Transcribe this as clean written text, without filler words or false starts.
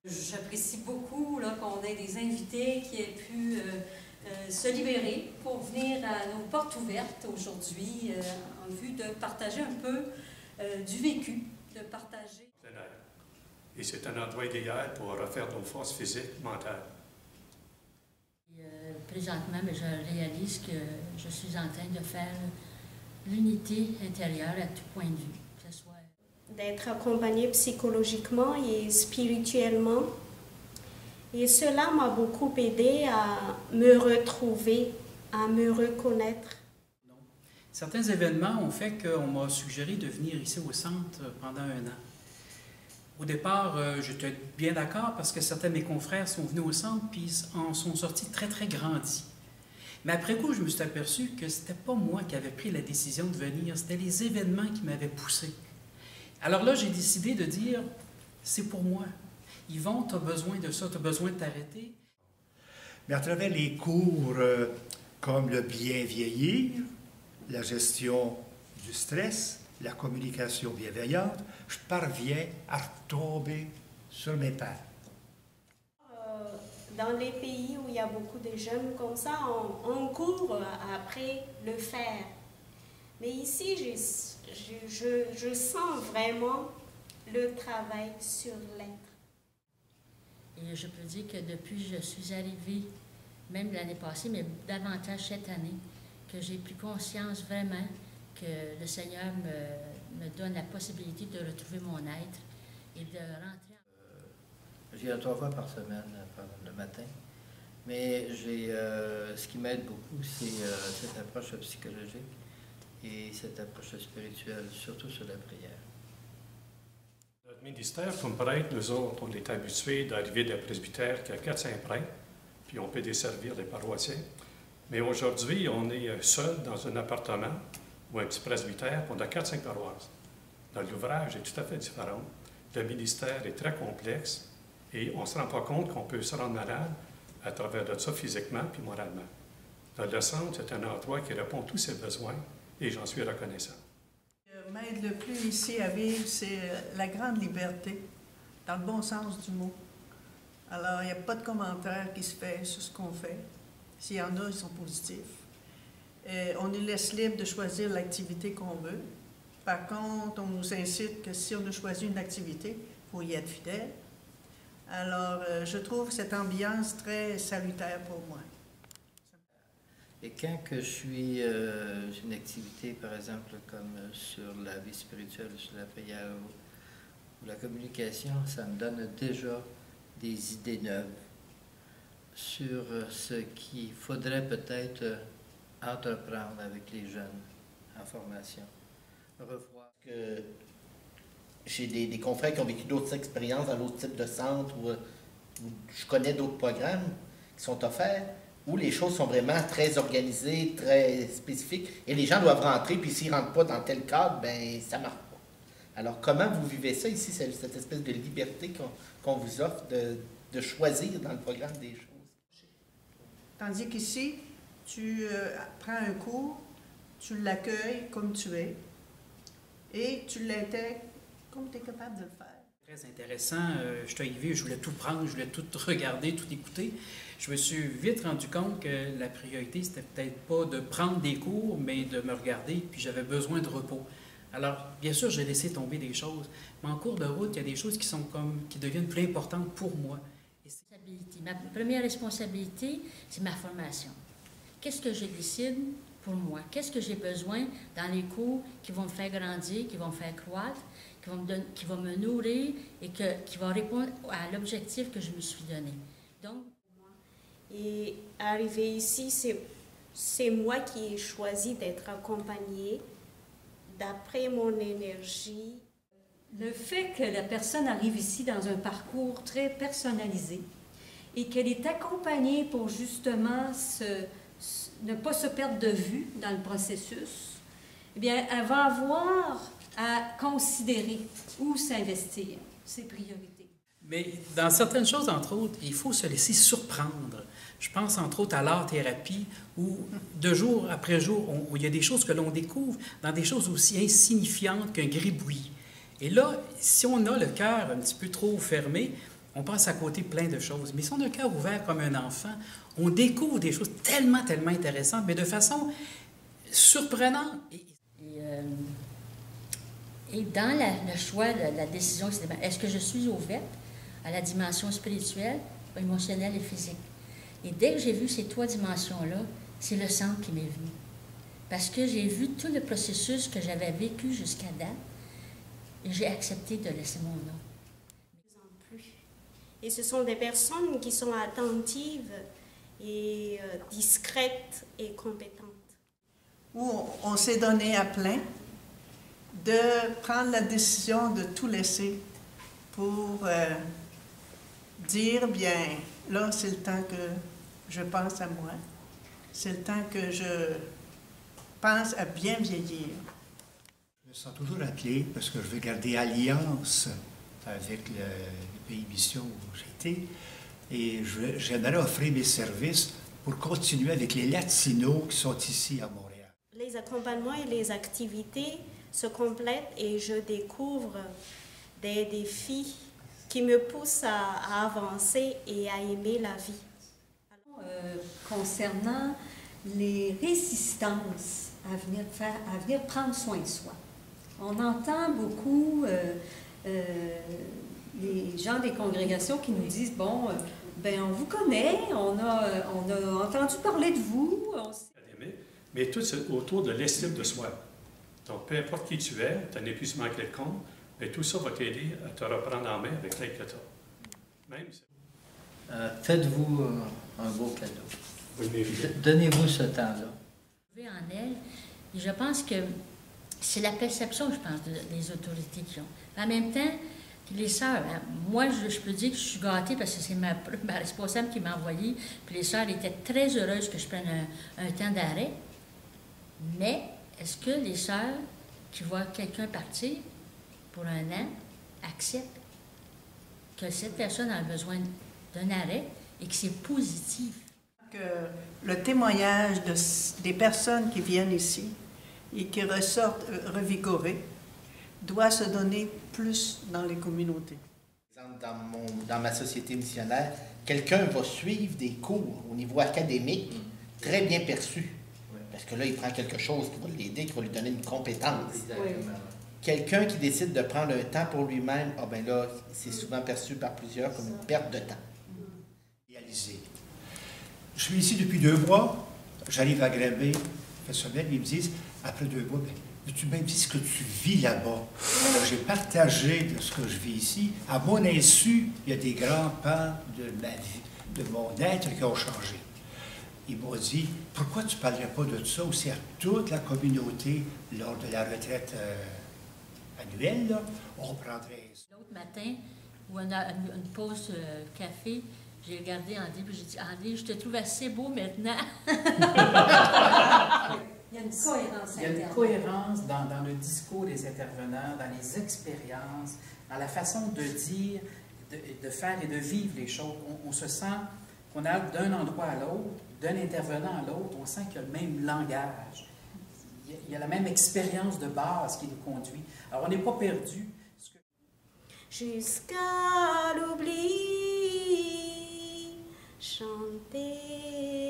J'apprécie beaucoup qu'on ait des invités qui aient pu se libérer pour venir à nos portes ouvertes aujourd'hui en vue de partager un peu du vécu, de partager. Et c'est un endroit idéal pour refaire nos forces physiques, mentales. Présentement, je réalise que je suis en train de faire l'unité intérieure à tout point de vue. Que ce soit d'être accompagnée psychologiquement et spirituellement. Et cela m'a beaucoup aidé à me retrouver, à me reconnaître. Certains événements ont fait qu'on m'a suggéré de venir ici au centre pendant 1 an. Au départ, j'étais bien d'accord parce que certains de mes confrères sont venus au centre puis en sont sortis très, très grandis. Mais après coup, je me suis aperçu que ce n'était pas moi qui avais pris la décision de venir, c'était les événements qui m'avaient poussé. Alors là, j'ai décidé de dire, c'est pour moi. Yvon, tu as besoin de ça, tu as besoin de t'arrêter. Mais à travers les cours comme le bien vieillir, la gestion du stress, la communication bienveillante, je parviens à retomber sur mes pas. Dans les pays où il y a beaucoup de jeunes comme ça, on court après le faire. Mais ici, je sens vraiment le travail sur l'être. Et je peux dire que depuis que je suis arrivée, même l'année passée, mais davantage cette année, que j'ai pris conscience vraiment que le Seigneur me donne la possibilité de retrouver mon être et de rentrer en... J'y vais 3 fois par semaine, le matin. Mais ce qui m'aide beaucoup, c'est cette approche psychologique et cette approche spirituelle, surtout sur la prière. Notre ministère, comme prêtre, nous autres, on est habitués d'arriver d'un presbytère qui a 4-5 prêtres, puis on peut desservir les paroissiens. Mais aujourd'hui, on est seul dans un appartement ou un petit presbytère, on a 4-5 paroisses. L'ouvrage est tout à fait différent. Le ministère est très complexe et on ne se rend pas compte qu'on peut se rendre malade à travers de ça physiquement puis moralement. Le centre, c'est un endroit qui répond à tous ses besoins et j'en suis reconnaissant. Ce qui m'aide le plus ici à vivre, c'est la grande liberté, dans le bon sens du mot. Alors, il n'y a pas de commentaire qui se fait sur ce qu'on fait. S'il y en a, ils sont positifs. On nous laisse libre de choisir l'activité qu'on veut. Par contre, on nous incite que si on a choisi une activité, il faut y être fidèle. Alors, je trouve cette ambiance très salutaire pour moi. Et quand que je suis une activité, par exemple, comme sur la vie spirituelle, sur la prière ou la communication, ça me donne déjà des idées neuves sur ce qu'il faudrait peut-être entreprendre avec les jeunes en formation. Revoir. J'ai des confrères qui ont vécu d'autres expériences dans d'autres types de centres où je connais d'autres programmes qui sont offerts où les choses sont vraiment très organisées, très spécifiques et les gens doivent rentrer puis s'ils ne rentrent pas dans tel cadre, ben ça ne marche pas. Alors comment vous vivez ça ici, cette espèce de liberté qu'on vous offre de choisir dans le programme des choses? Tandis qu'ici, tu prends un cours, tu l'accueilles comme tu es et tu l'intègres comme tu es capable de le faire. Très intéressant. Je suis arrivé, je voulais tout prendre, je voulais tout regarder, tout écouter. Je me suis vite rendu compte que la priorité, c'était peut-être pas de prendre des cours, mais de me regarder, puis j'avais besoin de repos. Alors, bien sûr, j'ai laissé tomber des choses, mais en cours de route, il y a des choses qui deviennent plus importantes pour moi. Ma première responsabilité, c'est ma formation. Qu'est-ce que je décide pour moi? Qu'est-ce que j'ai besoin dans les cours qui vont me faire grandir, qui vont me faire croître, qui vont me nourrir et qui vont répondre à l'objectif que je me suis donné. Donc, et arriver ici, c'est moi qui ai choisi d'être accompagnée d'après mon énergie. Le fait que la personne arrive ici dans un parcours très personnalisé et qu'elle est accompagnée pour justement ne pas se perdre de vue dans le processus, eh bien, elle va avoir à considérer où s'investir, ses priorités. Mais dans certaines choses, entre autres, il faut se laisser surprendre. Je pense entre autres à l'art-thérapie où, de jour après jour, il y a des choses que l'on découvre dans des choses aussi insignifiantes qu'un gribouillis. Et là, si on a le cœur un petit peu trop fermé, on passe à côté plein de choses. Mais si on a le cœur ouvert comme un enfant, on découvre des choses tellement, tellement intéressantes, mais de façon surprenante. Et dans le choix, la décision, c'est est-ce que je suis ouverte à la dimension spirituelle, émotionnelle et physique? Et dès que j'ai vu ces 3 dimensions-là, c'est le centre qui m'est venu. Parce que j'ai vu tout le processus que j'avais vécu jusqu'à date et j'ai accepté de laisser mon nom. Et ce sont des personnes qui sont attentives et discrètes et compétentes. Où on s'est donné à plein de prendre la décision de tout laisser pour dire, bien, là, c'est le temps que je pense à moi. C'est le temps que je pense à bien vieillir. Je me sens toujours appelé parce que je veux garder alliance avec le pays mission où j'étais et j'aimerais offrir mes services pour continuer avec les Latinos qui sont ici à Montréal. Les accompagnements et les activités se complètent et je découvre des défis qui me poussent à avancer et à aimer la vie. Concernant les résistances à venir prendre soin de soi. On entend beaucoup les gens des congrégations qui nous disent, bon, ben on vous connaît, on a entendu parler de vous. Mais tout autour de l'estime de soi. Donc, peu importe qui tu es, tu as un épuisement quelconque, mais tout ça va t'aider à te reprendre en main avec l'aide que tu as. Même faites-vous un beau cadeau. Vous le méritez. Donnez-vous ce temps-là. En elle, et je pense que c'est la perception, je pense, des autorités qui ont. En même temps, les sœurs, hein, moi, je peux dire que je suis gâtée parce que c'est ma responsable qui m'a envoyé, puis les sœurs étaient très heureuses que je prenne un temps d'arrêt. Mais est-ce que les sœurs qui voient quelqu'un partir pour un an acceptent que cette personne a besoin d'un arrêt et que c'est positif? Que le témoignage des personnes qui viennent ici et qui ressortent revigorées doit se donner plus dans les communautés. Dans ma société missionnaire, quelqu'un va suivre des cours au niveau académique très bien perçus. Parce que là, il prend quelque chose qui va l'aider, qui va lui donner une compétence. Exactement. Quelqu'un qui décide de prendre un temps pour lui-même, ah ben là, c'est souvent perçu par plusieurs comme une perte de temps. Réalisé. Je suis ici depuis 2 mois, j'arrive à Granby, fait semaine, ils me disent, après 2 mois, ben, tu m'as dit ce que tu vis là-bas. Alors j'ai partagé de ce que je vis ici. À mon insu, il y a des grands pans de ma vie, de mon être qui ont changé. Ils m'ont dit, pourquoi tu ne parlerais pas de ça aussi à toute la communauté lors de la retraite annuelle, là? On prendrait ça. L'autre matin, où on a une pause café, j'ai regardé Andy, puis j'ai dit, Andy, je te trouve assez beau maintenant. Il y a une cohérence Il y a une cohérence dans le discours des intervenants, dans les expériences, dans la façon de dire, de faire et de vivre les choses. On se sent qu'on a d'un endroit à l'autre, d'un intervenant à l'autre, on sent qu'il y a le même langage. Il y a la même expérience de base qui nous conduit. Alors, on n'est pas perdu. Jusqu'à l'oubli, chanter